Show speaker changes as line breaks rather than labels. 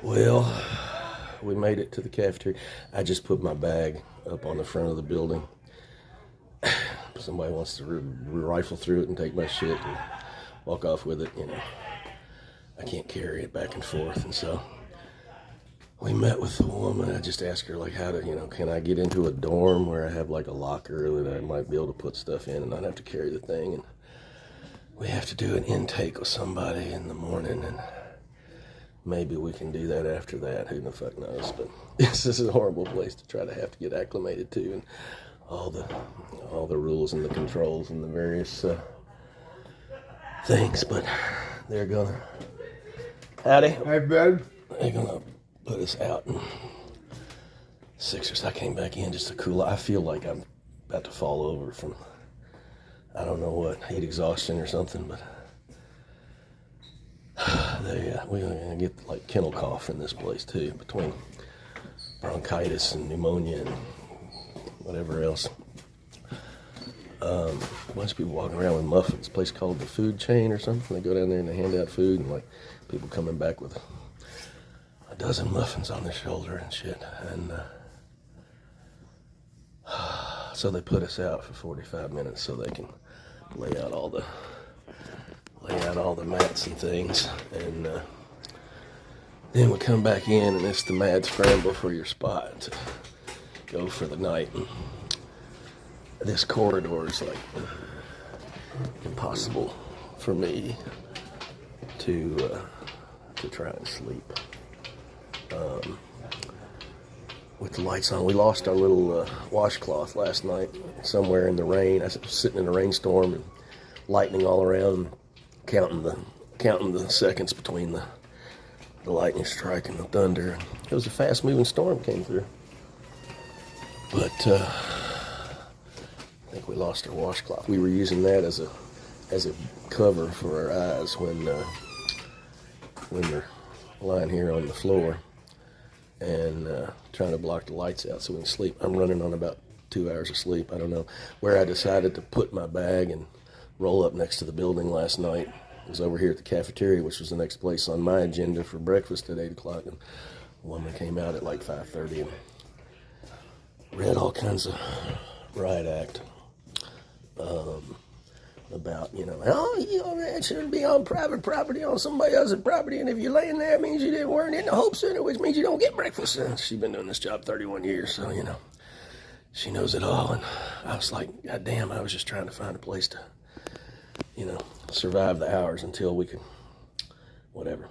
Well, we made it to the cafeteria. I just put my bag up on the front of the building. Somebody wants to rifle through it and take my shit and walk off with it, I can't carry it back and forth. And so we met with the woman. I just asked her, like, how to, can I get into a dorm where I have like a locker that I might be able to put stuff in and not have to carry the thing. And we have to do an intake with somebody in the morning, and maybe we can do that after that. Who the fuck knows? But this is a horrible place to try to have to get acclimated to, and all the rules and the controls and the various things. But they're gonna, howdy.
Hey, bud.
They're gonna put us out in 6 or 7. I came back in just to cool. I feel like I'm about to fall over from, I don't know what, heat exhaustion or something, but we're gonna get like kennel cough in this place too, between bronchitis and pneumonia and whatever else. A bunch of people walking around with muffins. A place called the Food Chain or something. They go down there and they hand out food, and like people coming back with a dozen muffins on their shoulder and shit. And so they put us out for 45 minutes so they can lay out all the mats and things, and then we come back in, and it's the mad scramble for your spot to go for the night. And this corridor is like impossible for me to try and sleep with the lights on. We lost our little washcloth last night somewhere in the rain. I was sitting in a rainstorm and lightning all around, counting the seconds between the lightning strike and the thunder. It was a fast-moving storm came through, but I think we lost our washcloth. We were using that as a cover for our eyes when we're lying here on the floor and trying to block the lights out so we can sleep. I'm running on about 2 hours of sleep. I don't know where I decided to put my bag and roll up next to the building last night. It was over here at the cafeteria, which was the next place on my agenda for breakfast at 8 o'clock. And a woman came out at like 5:30 and read all kinds of riot act about, that shouldn't be on private property, on somebody else's property. And if you're laying there, it means you weren't in the Hope Center, which means you don't get breakfast. And she's been doing this job 31 years, so, she knows it all. And I was like, God damn, I was just trying to find a place to survive the hours until we could, whatever.